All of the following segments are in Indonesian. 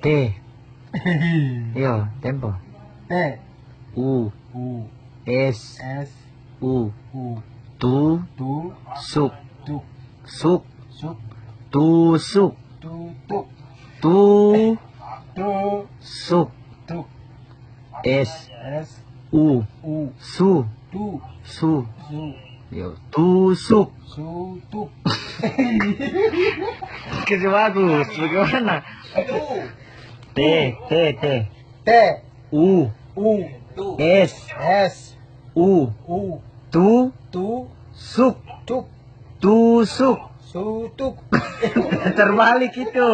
T. Yo, tempo. T. U. U. S. S. U. U. Tu. Tu. Suk. Tuk. Suk. Suk. Tusuk. Tu. Tuk. Tu. Tu. Suk. Tuk. S. S. U. U. Su. Tu. Su. Su. Yo, tusuk. Su. Tuk. Kasi bagus. Bagaimana? T. T. T. T. U. U. S. S. U. U. Tu. Tu. Suk. Tuk. Tusuk. Su. Tuk. Terbalik itu.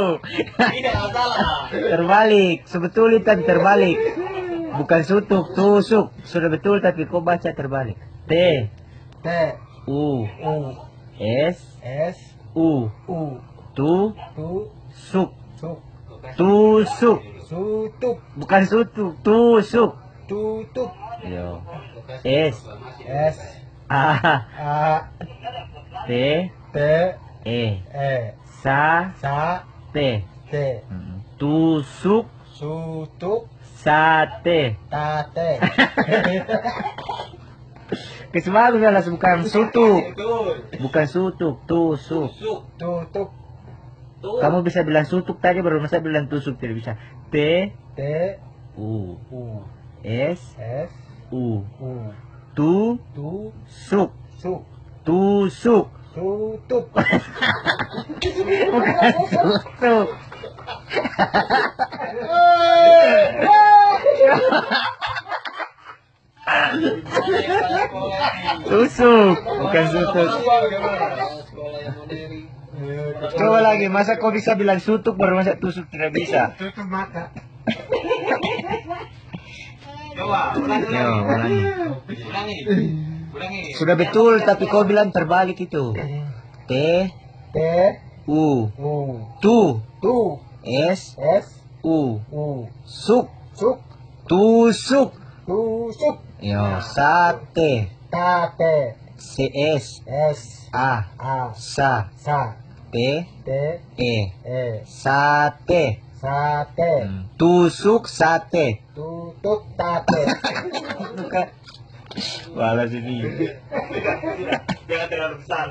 Tidak salah. Terbalik. Sebetulnya tadi terbalik. Bukan sutuk, tusuk. Sudah betul tapi kau baca terbalik. T. T. U. U. S. S. U. U. Tu. Tu. Suk. Suk. Tusuk. Su. Tuk. Bukan sutuk, tusuk. Tu. Tuk. Yo. S. S. A. A. T. T. E. E. Sa. Sa. T. T. Tusuk. Su. Tuk. Sate. Tate. Kesebagus jelas bukan sutuk. Bukan sutuk, tusuk. Tu. Tuk. Kamu bisa bilang sutuk tadi baru masa bilang tusuk tidak bisa. T. T. U. U. S. S. U. U. Tu. Tu. Suk. Suk. Tusuk. Su. Tuk. Bukan sutuk. Tusuk. Bukan sutuk. Coba lagi, masa kau bisa bilang sutuk baru masa tusuk tidak bisa? Tutup mata. Coba, Yo, ulangi. ulangi. Sudah betul tapi kau bilang terbalik itu. T. T. U. U. Tu. Tu. S. S. U. U. Suk. Suk. Tusuk. Tusuk. Yo, sate. Tate. CS. S. A. A. Sa. Sa. T. T. E. E. Sate. Sate. Tusuk sate. Tutuk tate. Bukan. Balas ini. Jangan terlalu besar.